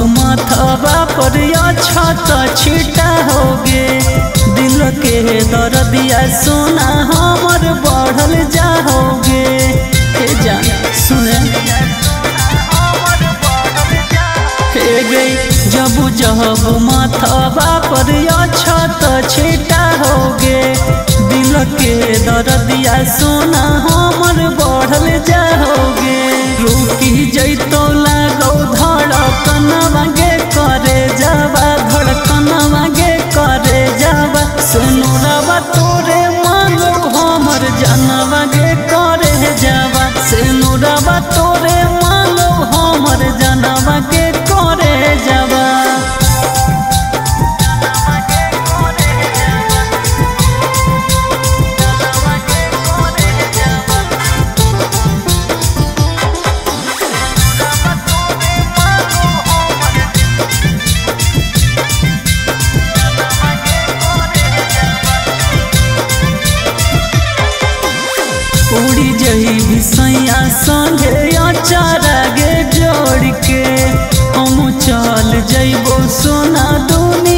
माथवा पर छत छिटा होगे दिल के दर्दिया सोना हमर बढ़ल जाओगे। जान सुने जब जब माथवा पर छत छिटा होगे दिल के दर्दिया सोना हमर बढ़ल जाओगे। रुकी जैतो लागो धड़कन मांगे करे जावा धड़कन मांगे करे जावा सुनुरवा तोरे मांगो हमर जनवा गे करे जावा सुनुरवा तोरे मांगो हमर जनवा गे करे जावा। उड़ी जही भिसैया संगे अचारा गे जोड़ के हम चल जइबो सोना दुनिया